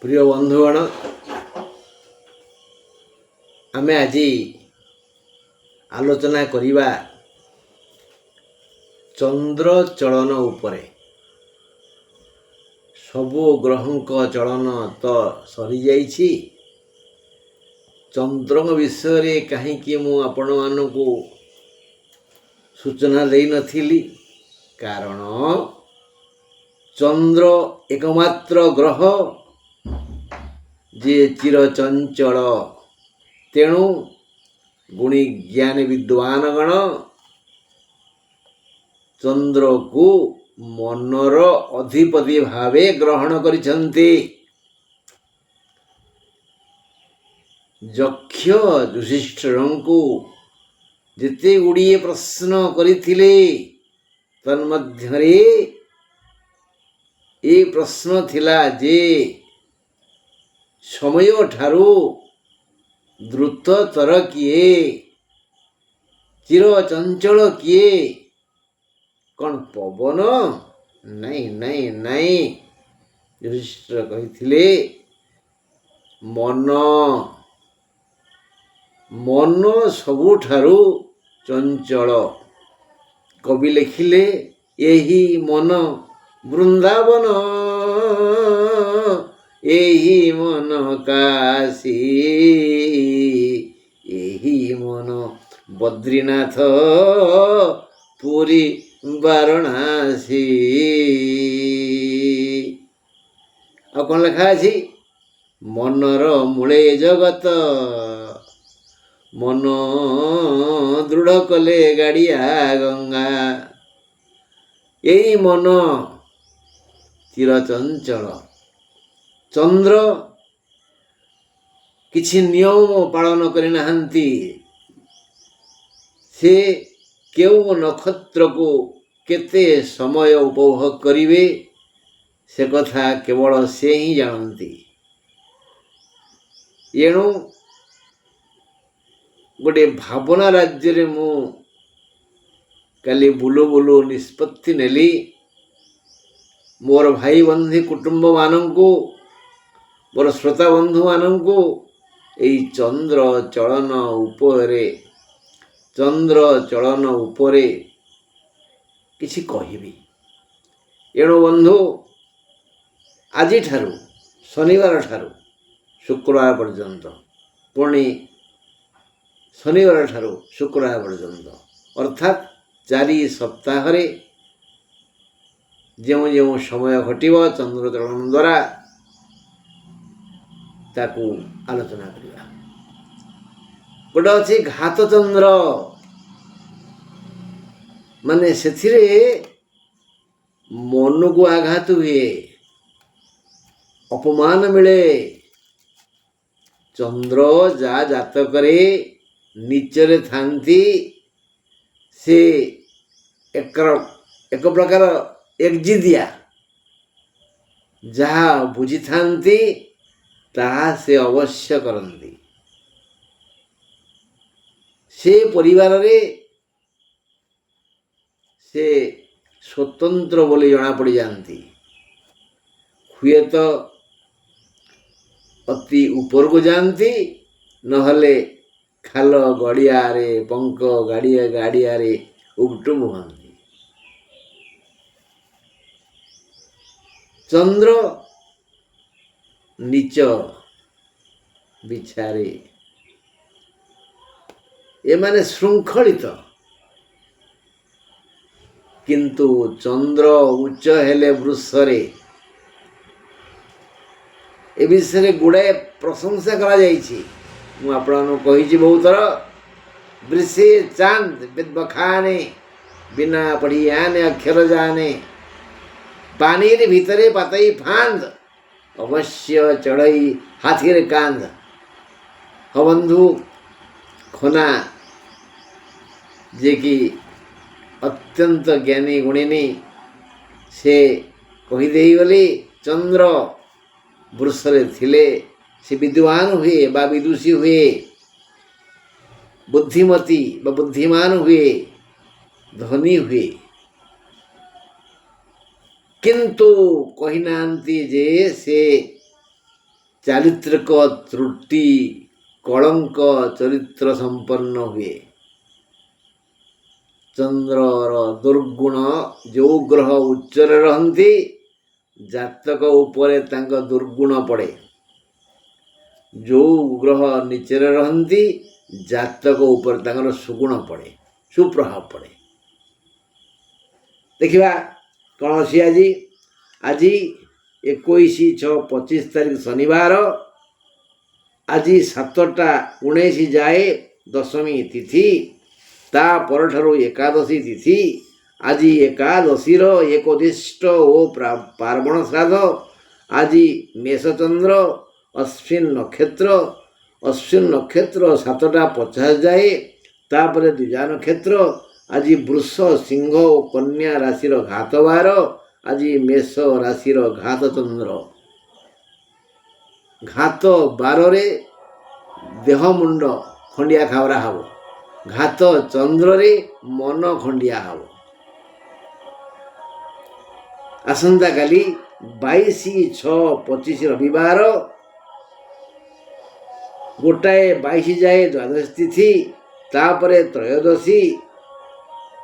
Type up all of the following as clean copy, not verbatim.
প্রিয় বন্ধুগণ, ଆମେ ଆଜି ଆଲୋଚନା କରିବା ଚନ୍ଦ୍ର ଚଳନ ଉପରେ। ସବୁ ଗ୍ରହଙ୍କ ଚଳନ ତ ସରିଯାଇଛି। ଚନ୍ଦ୍ରଙ୍କ ବିଷୟରେ କାହିଁକି ମୁଁ ଆପଣମାନଙ୍କୁ ସୂଚନା ଦେଇନଥିଲି? କାରଣ ଚନ୍ଦ୍ର ଏକମାତ୍ର ଗ୍ରହ ଯିଏ ଚିରଚଞ୍ଚଳ। ତେଣୁ ଗୁଣୀ ଜ୍ଞାନୀ ବିଦ୍ୱାନଗଣ ଚନ୍ଦ୍ରକୁ ମନର ଅଧିପତି ଭାବେ ଗ୍ରହଣ କରିଛନ୍ତି। ଯକ୍ଷ ଯୁଧିଷ୍ଠିରଙ୍କୁ ଯେତେ ଗୁଡ଼ିଏ ପ୍ରଶ୍ନ କରିଥିଲେ, ତନ୍ମଧ୍ୟରେ ଏ ପ୍ରଶ୍ନ ଥିଲା ଯେ ସମୟ ଠାରୁ ଦ୍ରୁତତର କିଏ, ଚିରଚଞ୍ଚଳ କିଏ? କ'ଣ ପବନ? ନାଇଁ ନାଇଁ ନାଇଁ, ଯୁଧିଷ୍ଠିର କହିଥିଲେ ମନ। ମନ ସବୁଠାରୁ ଚଞ୍ଚଳ। କବି ଲେଖିଲେ, ଏହି ମନ ବୃନ୍ଦାବନ, ଏହି ମନ କାଶୀ, ଏହି ମନ ବଦ୍ରୀନାଥ, ପୁରୀ ବାରଣାସୀ। ଆଉ କ'ଣ ଲେଖା ଅଛି? ମନର ମୂଳେ ଜଗତ, ମନ ଦୃଢ଼ କଲେ ଗାଡ଼ିଆ ଗଙ୍ଗା। ଏଇ ମନ ଚିରଚଞ୍ଚଳ। ଚନ୍ଦ୍ର କିଛି ନିୟମ ପାଳନ କରିନାହାନ୍ତି। ସେ କେଉଁ ନକ୍ଷତ୍ରକୁ କେତେ ସମୟ ଉପଭୋଗ କରିବେ ସେ କଥା କେବଳ ସେ ହିଁ ଜାଣନ୍ତି। ଏଣୁ ଗୋଟିଏ ଭାବନା ରାଜ୍ୟରେ ମୁଁ କାଲି ବୁଲୁ ବୁଲୁ ନିଷ୍ପତ୍ତି ନେଲି, ମୋର ଭାଇ ବନ୍ଧୁ କୁଟୁମ୍ବମାନଙ୍କୁ, ମୋର ଶ୍ରୋତା ବନ୍ଧୁମାନଙ୍କୁ ଏହି ଚନ୍ଦ୍ର ଚଳନ ଉପରେ କିଛି କହିବି। ଏଣୁ ବନ୍ଧୁ, ଆଜିଠାରୁ ଶନିବାର ଠାରୁ ଶୁକ୍ରବାର ପର୍ଯ୍ୟନ୍ତ, ପୁଣି ଶନିବାର ଠାରୁ ଶୁକ୍ରବାର ପର୍ଯ୍ୟନ୍ତ, ଅର୍ଥାତ୍ 4 ସପ୍ତାହରେ ଯେଉଁ ଯେଉଁ ସମୟ ଘଟିବ ଚନ୍ଦ୍ର ଚଳନ ଦ୍ୱାରା, ତାକୁ ଆଲୋଚନା କରିବା। ଗୋଟେ ଅଛି ଘାତ ଚନ୍ଦ୍ର, ମାନେ ସେଥିରେ ମନକୁ ଆଘାତ ହୁଏ, ଅପମାନ ମିଳେ। ଚନ୍ଦ୍ର ଯାହା ଜାତକରେ ନିଚରେ ଥାନ୍ତି, ସେ ଏକ ପ୍ରକାର ଏକଜିଦିଆ, ଯାହା ବୁଝିଥାନ୍ତି ତାହା ସେ ଅବଶ୍ୟ କରନ୍ତି। ସେ ପରିବାରରେ ସେ ସ୍ୱତନ୍ତ୍ର ବୋଲି ଜଣାପଡ଼ିଯାଆନ୍ତି। ହୁଏତ ଅତି ଉପରକୁ ଯାଆନ୍ତି, ନହେଲେ ଖାଲ ଗଡ଼ିଆରେ, ପଙ୍କ ଗାଡ଼ିଆରେ ଉକ୍ଟୁମ ହୁଅନ୍ତି। ଚନ୍ଦ୍ର ନିଚ ବିଛାରେ, ଏମାନେ ଶୃଙ୍ଖଳିତ। କିନ୍ତୁ ଚନ୍ଦ୍ର ଉଚ୍ଚ ହେଲେ ବୃଷରେ। ଏ ବିଷୟରେ ଗୁଡ଼ାଏ ପ୍ରଶଂସା କରାଯାଇଛି। ମୁଁ ଆପଣମାନଙ୍କୁ କହିଛି ବହୁତ ଥର, ବୃଷେ ଚାନ୍the ବିଦ୍ ବଖାନେ, ବିନା ପଢ଼ି ଆନେ ଅକ୍ଷର ଜାନେ, ପାଣିର ଭିତରେ ପାତଇ ଫାନ୍ଦ, ଅବଶ୍ୟ ଚଢ଼ଇ ହାତୀର କାନ୍ଦ। ହଁ ବନ୍ଧୁ, ଖନା ଯିଏକି ଅତ୍ୟନ୍ତ ଜ୍ଞାନୀ ଗୁଣିନୀ, ସେ କହିଦେଇଗଲେ ଚନ୍ଦ୍ର ବୃଷରେ ଥିଲେ ସେ ବିଦ୍ୱାନ ହୁଏ ବା ବିଦୁଷୀ ହୁଏ, ବୁଦ୍ଧିମତୀ ବା ବୁଦ୍ଧିମାନ ହୁଏ, ଧନୀ ହୁଏ। କିନ୍ତୁ କହିନାହାନ୍ତି ଯେ ସେ ଚାରିତ୍ରିକ ତ୍ରୁଟି କଳଙ୍କ ଚରିତ୍ର ସମ୍ପନ୍ନ ହୁଏ। ଚନ୍ଦ୍ରର ଦୁର୍ଗୁଣ ଯେଉଁ ଗ୍ରହ ଉଚ୍ଚରେ ରହନ୍ତି ଜାତକ ଉପରେ ତାଙ୍କ ଦୁର୍ଗୁଣ ପଡ଼େ, ଯେଉଁ ଗ୍ରହ ନିଚରେ ରହନ୍ତି ଜାତକ ଉପରେ ତାଙ୍କର ସୁଗୁଣ ପଡ଼େ, ସୁପ୍ରଭାବ ପଡ଼େ। ଦେଖିବା କ'ଣ ଅଛି ଆଜି। ଆଜି 21/6/25 ତାରିଖ ଶନିବାର। ଆଜି 7ଟା 19 ଯାଏ ଦଶମୀ ତିଥି, ତା ପରଠାରୁ ଏକାଦଶୀ ତିଥି। ଆଜି ଏକାଦଶୀର ଏକୋଦିଷ୍ଟ ଓ ପାର୍ବଣ ଶ୍ରାଦ୍ଧ। ଆଜି ମେଷଚନ୍ଦ୍ର, ଅଶ୍ୱିନ ନକ୍ଷତ୍ର 7ଟା 50 ଯାଏ, ତାପରେ ଦ୍ୱିଜା ନକ୍ଷତ୍ର। ଆଜି ବୃଷ, ସିଂହ ଓ କନ୍ୟା ରାଶିର ଘାତ ବାର। ଆଜି ମେଷ ରାଶିର ଘାତ ଚନ୍ଦ୍ର। ଘାତ ବାରରେ ଦେହ ମୁଣ୍ଡ ଖଣ୍ଡିଆ ଖାବରା ହେବ, ଘାତ ଚନ୍ଦ୍ରରେ ମନ ଖଣ୍ଡିଆ ହେବ। ଆସନ୍ତାକାଲି 22/6/25 ରବିବାର, 1:22 ଯାଏ ଦ୍ୱାଦଶୀ ତିଥି, ତାପରେ ତ୍ରୟୋଦଶୀ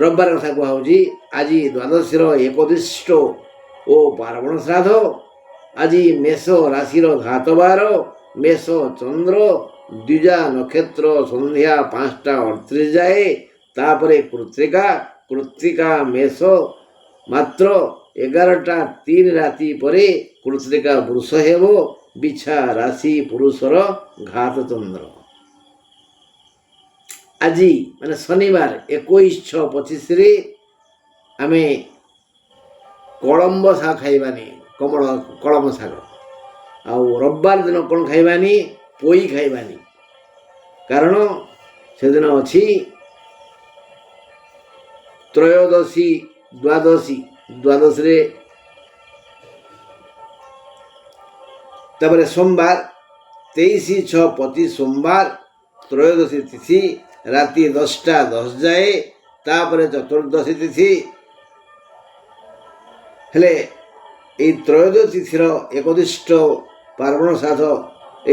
ରବିବାର କଥା କୁହାହେଉଛି। ଆଜି ଦ୍ୱାଦଶୀର ଏକୋଦିଷ୍ଟ ଓ ପାର୍ବଣ ଶ୍ରାଦ୍ଧ। ଆଜି ମେଷ ରାଶିର ଘାତ ବାର, ମେଷ ଚନ୍ଦ୍ର, ଦ୍ୱିଜା ନକ୍ଷତ୍ର ସନ୍ଧ୍ୟା 5ଟା 38 ଯାଏ, ତାପରେ କୃତ୍ତିକା ମେଷ ମାତ୍ର 11ଟା 3 ରାତି ପରେ କୃତ୍ତିକା ବୃଷ ହେବ। ବିଛା ରାଶି ପୁରୁଷର ଘାତ ଚନ୍ଦ୍ର। ଆଜି ମାନେ ଶନିବାର 21/6/25ରେ ଆମେ କଳମ୍ବ ଶାଗ ଖାଇବାନି, କଳମ ଶାଗ। ଆଉ ରବିବାର ଦିନ କ'ଣ ଖାଇବାନି? ପୋଇ ଖାଇବାନି, କାରଣ ସେଦିନ ଅଛି ତ୍ରୟୋଦଶୀ ଦ୍ୱାଦଶୀରେ। ତାପରେ ସୋମବାର 23/6/25 ସୋମବାର, ତ୍ରୟୋଦଶୀ ତିଥି ରାତି 10ଟା 10 ଯାଏ, ତାପରେ ଚତୁର୍ଦ୍ଦଶୀ ତିଥି। ହେଲେ ଏଇ ତ୍ରୟୋଦଶୀ ତିଥିର ଏକଦିଷ୍ଟ ପାର୍ବଣ ଶ୍ରାଦ୍ଧ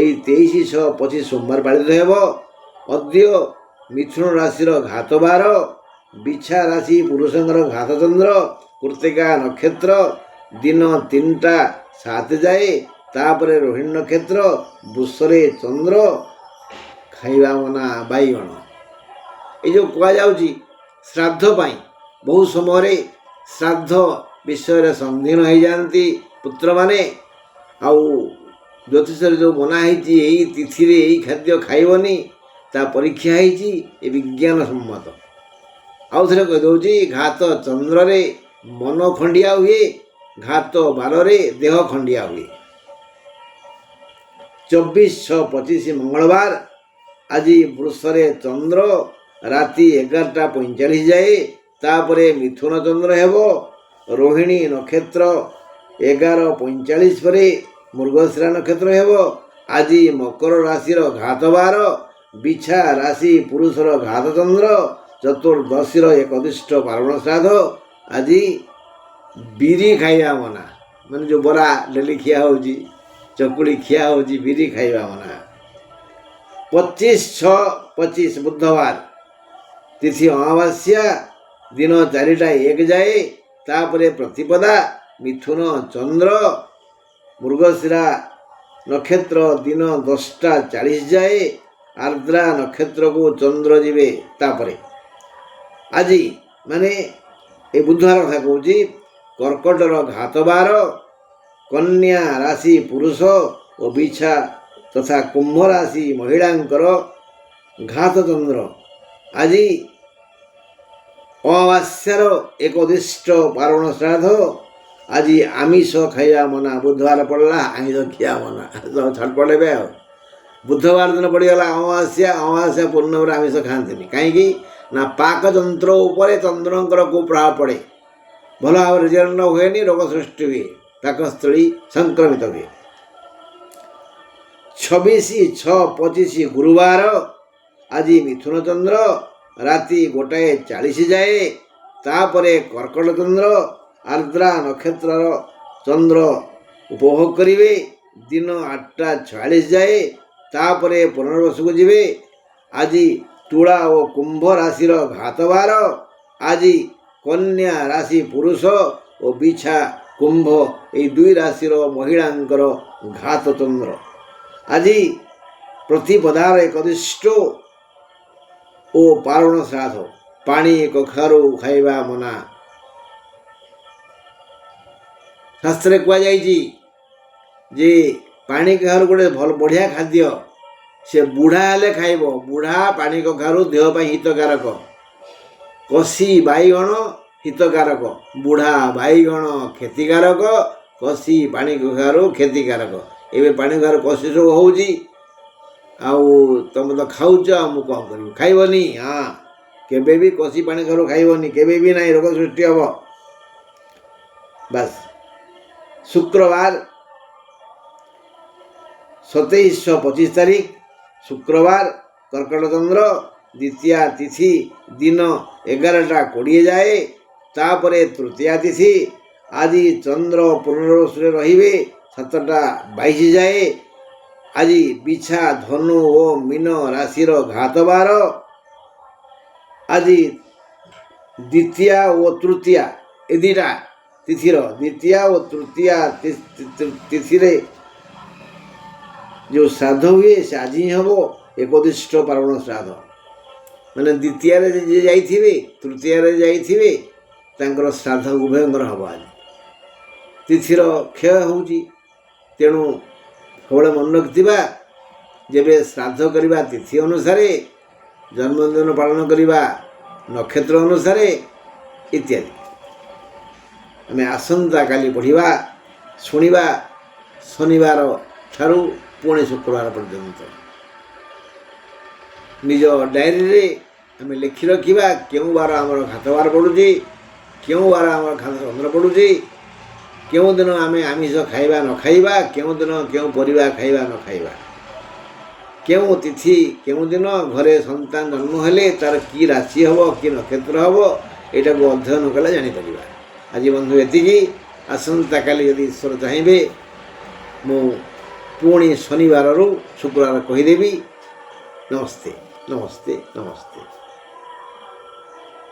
ଏଇ 23/6/25 ସୋମବାର ପାଳିତ ହେବ। ଅଦ୍ୟ ମିଥୁନ ରାଶିର ଘାତ ବାର, ବିଛା ରାଶି ପୁରୁଷଙ୍କର ଘାତ ଚନ୍ଦ୍ର, କୃତ୍ତିକା ନକ୍ଷତ୍ର ଦିନ 3ଟା 7 ଯାଏ, ତାପରେ ରୋହିଣୀ ନକ୍ଷତ୍ର, ବୃଷରେ ଚନ୍ଦ୍ର। ଖାଇବା ମନା ବାଇଗଣ। এই ଯେଉଁ କୁହାଯାଉଛି ଶ୍ରାଦ୍ଧ ପାଇଁ, ବହୁ ସମୟରେ ଶ୍ରାଦ୍ଧ ବିଷୟରେ ସନ୍ଦିଗ୍ନ ହେଇଯାଆନ୍ତି ପୁତ୍ରମାନେ। ଆଉ ଜ୍ୟୋତିଷରେ ଯେଉଁ ମନା ହେଇଛି ଏଇ ତିଥିରେ ଏଇ ଖାଦ୍ୟ ଖାଇବନି, ତା ପରୀକ୍ଷା ହେଇଛି, ଏ ବିଜ୍ଞାନ ସମ୍ମତ। ଆଉ ଥରେ କହିଦେଉଛି, ଘାତ ଚନ୍ଦ୍ରରେ ମନ ଖଣ୍ଡିଆ ହୁଏ, ଘାତ ବାରରେ ଦେହ ଖଣ୍ଡିଆ ହୁଏ। 24/6/25 ମଙ୍ଗଳବାର, ଆଜି ବୃଷରେ ଚନ୍ଦ୍ର ରାତି 11ଟା 45 ଯାଏ, ତାପରେ ମିଥୁନ ଚନ୍ଦ୍ର ହେବ। ରୋହିଣୀ ନକ୍ଷତ୍ର 11:45 ପରେ ମୃଗଶିରା ନକ୍ଷତ୍ର ହେବ। ଆଜି ମକର ରାଶିର ଘାତ ବାର, ବିଛା ରାଶି ପୁରୁଷର ଘାତ ଚନ୍ଦ୍ର, ଚତୁର୍ଦ୍ଦଶୀର ଏକଦିଷ୍ଟ ପାର୍ବଣ ଶ୍ରାଦ୍ଧ। ଆଜି ବିରି ଖାଇବା ମନା, ମାନେ ଯେଉଁ ବରା ଡେଲି ଖିଆ ହେଉଛି, ଚକୁଳି ଖିଆ ହେଉଛି, ବିରି ଖାଇବା ମନା। 25/6/25 ବୁଧବାର, ତିଥି ଅମାବାସ୍ୟା, ଦିନ 4ଟା 1 ଯାଏ, ତାପରେ ପ୍ରତିପଦା। ମିଥୁନ ଚନ୍ଦ୍ର, ମୃଗଶିରା ନକ୍ଷତ୍ର ଦିନ 10ଟା 40 ଯାଏ, ଆର୍ଦ୍ରା ନକ୍ଷତ୍ରକୁ ଚନ୍ଦ୍ର ଯିବେ। ତାପରେ ଆଜି ମାନେ ଏ ବୁଧବାର କଥା କହୁଛି, କର୍କଟର ଘାତ ବାର, କନ୍ୟା ରାଶି ପୁରୁଷ ଓ ବିଛା ତଥା କୁମ୍ଭ ରାଶି ମହିଳାଙ୍କର ଘାତ ଚନ୍ଦ୍ର। ଆଜି ଅମାବାସ୍ୟାର ଏକଦିଷ୍ଟ ପାର୍ବଣ ଶ୍ରାଦ୍ଧ। ଆଜି ଆମିଷ ଖାଇବା ମନା। ବୁଧବାର ପଡ଼ିଲା, ଆମିଷ ଖିଆ ମନା। ଛଟପଟ ହେବେ ଆଉ। ବୁଧବାର ଦିନ ପଡ଼ିଗଲା ଅମାବାସ୍ୟା ପୂର୍ଣ୍ଣମରେ ଆମିଷ ଖାଆନ୍ତିନି। କାହିଁକି ନା ପାକଯନ୍ତ୍ର ଉପରେ ଚନ୍ଦ୍ରଙ୍କର କୁପ୍ରଭାବ ପଡ଼େ, ଭଲ ଭାବରେ ଜୀର୍ଣ୍ଣ ହୁଏନି, ରୋଗ ସୃଷ୍ଟି ହୁଏ, ପାକସ୍ଥଳୀ ସଂକ୍ରମିତ ହୁଏ। 26/6/25 ଗୁରୁବାର, ଆଜି ମିଥୁନ ଚନ୍ଦ୍ର ରାତି 1:40 ଯାଏ, ତାପରେ କର୍କଟ ଚନ୍ଦ୍ର, ଆର୍ଦ୍ରା ନକ୍ଷତ୍ରର ଚନ୍ଦ୍ର ଉପଭୋଗ କରିବେ। ଦିନ 8ଟା 46 ଯାଏ, ତାପରେ ପୁନର୍ବସୁକୁ ଯିବେ। ଆଜି ତୁଳା ଓ କୁମ୍ଭ ରାଶିର ଘାତବାର, ଆଜି କନ୍ୟା ରାଶି ପୁରୁଷ ଓ ବିଛା କୁମ୍ଭ ଏହି 2 ରାଶିର ମହିଳାଙ୍କର ଘାତ ଚନ୍ଦ୍ର। ଆଜି ପ୍ରତିପଦାର ଏକଦିଷ୍ଟ ଓ ପାର୍ବଣ ଶ୍ରାଦ୍ଧ। ପାଣି କଖାରୁ ଖାଇବା ମନା। ଶାସ୍ତ୍ରରେ କୁହାଯାଇଛି ଯେ ପାଣି କଖାରୁ ଗୋଟେ ଭଲ ବଢ଼ିଆ ଖାଦ୍ୟ, ସେ ବୁଢ଼ା ହେଲେ ଖାଇବ। ବୁଢ଼ା ପାଣି କଖାରୁ ଦେହ ପାଇଁ ହିତକାରକ। କଷି ବାଇଗଣ ହିତକାରକ, ବୁଢ଼ା ବାଇଗଣ କ୍ଷତିକାରକ, କଷି ପାଣି କଖାରୁ କ୍ଷତିକାରକ। ଏବେ ପାଣି କଖାରୁ କଷି ସବୁ ହେଉଛି, ଆଉ ତମେ ତ ଖାଉଛ, ଆଉ ମୁଁ କ'ଣ କରିବି? ଖାଇବନି। ହଁ, କେବେ ବି କଷି ପାଣି କଖାରୁ ଖାଇବନି, କେବେ ବି ନାହିଁ, ରୋଗ ସୃଷ୍ଟି ହେବ। ବାସ୍। ଶୁକ୍ରବାର 27-25 ତାରିଖ, ଶୁକ୍ରବାର, କର୍କଟ ଚନ୍ଦ୍ର, ଦ୍ୱିତୀୟା ତିଥି ଦିନ 11ଟା 20 ଯାଏ, ତାପରେ ତୃତୀୟା ତିଥି। ଆଜି ଚନ୍ଦ୍ର ପୁନର୍ବସୁରେ ରହିବେ 7ଟା 22 ଯାଏ। ଆଜି ବିଛା ଧନୁ ଓ ମୀନ ରାଶିର ଘାତବାର। ଆଜି ଦ୍ୱିତୀୟା ଓ ତୃତୀୟା ଏ 2ଟା ତିଥିର, ଦ୍ୱିତୀୟା ଓ ତୃତୀୟା ତିଥିରେ ଯେଉଁ ଶ୍ରାଦ୍ଧ ହୁଏ ସେ ଆଜି ହିଁ ହେବ। ଏକଦିଷ୍ଟ ପାର୍ବଣ ଶ୍ରାଦ୍ଧ, ମାନେ ଦ୍ୱିତୀୟାରେ ଯିଏ ଯାଇଥିବେ, ତୃତୀୟାରେ ଯାଇଥିବେ, ତାଙ୍କର ଶ୍ରାଦ୍ଧ ଉଭୟଙ୍କର ହେବ ଆଜି। ତିଥିର କ୍ଷୟ ହେଉଛି, ତେଣୁ ସବୁବେଳେ ମନେ ରଖିଥିବା, ଯେବେ ଶ୍ରାଦ୍ଧ କରିବା ତିଥି ଅନୁସାରେ, ଜନ୍ମଦିନ ପାଳନ କରିବା ନକ୍ଷତ୍ର ଅନୁସାରେ ଇତ୍ୟାଦି। ଆମେ ଆସନ୍ତା କାଲି ପଢ଼ିବା, ଶୁଣିବା, ଶନିବାର ଠାରୁ ପୁଣି ଶୁକ୍ରବାର ପର୍ଯ୍ୟନ୍ତ। ନିଜ ଡାଏରୀରେ ଆମେ ଲେଖି ରଖିବା କେଉଁ ବାର ଆମର ଘାତବାର ପଡ଼ୁଛି, କେଉଁ ବାର ଆମର ଘାତ ଚନ୍ଦ୍ର ପଡ଼ୁଛି, କେଉଁଦିନ ଆମେ ଆମିଷ ଖାଇବା ନ ଖାଇବା, କେଉଁଦିନ କେଉଁ ପରିବା ଖାଇବା ନ ଖାଇବା, କେଉଁ ତିଥି କେଉଁଦିନ ଘରେ ସନ୍ତାନ ଜନ୍ମ ହେଲେ ତାର କି ରାଶି ହେବ, କି ନକ୍ଷତ୍ର ହେବ, ଏଇଟାକୁ ଅଧ୍ୟୟନ କଲେ ଜାଣିପାରିବା। ଆଜି ବନ୍ଧୁ ଏତିକି। ଆସନ୍ତାକାଲି ଯଦି ଈଶ୍ୱର ଚାହିଁବେ ମୁଁ ପୁଣି ଶନିବାରରୁ ଶୁକ୍ରବାର କହିଦେବି। ନମସ୍ତେ, ନମସ୍ତେ, ନମସ୍ତେ।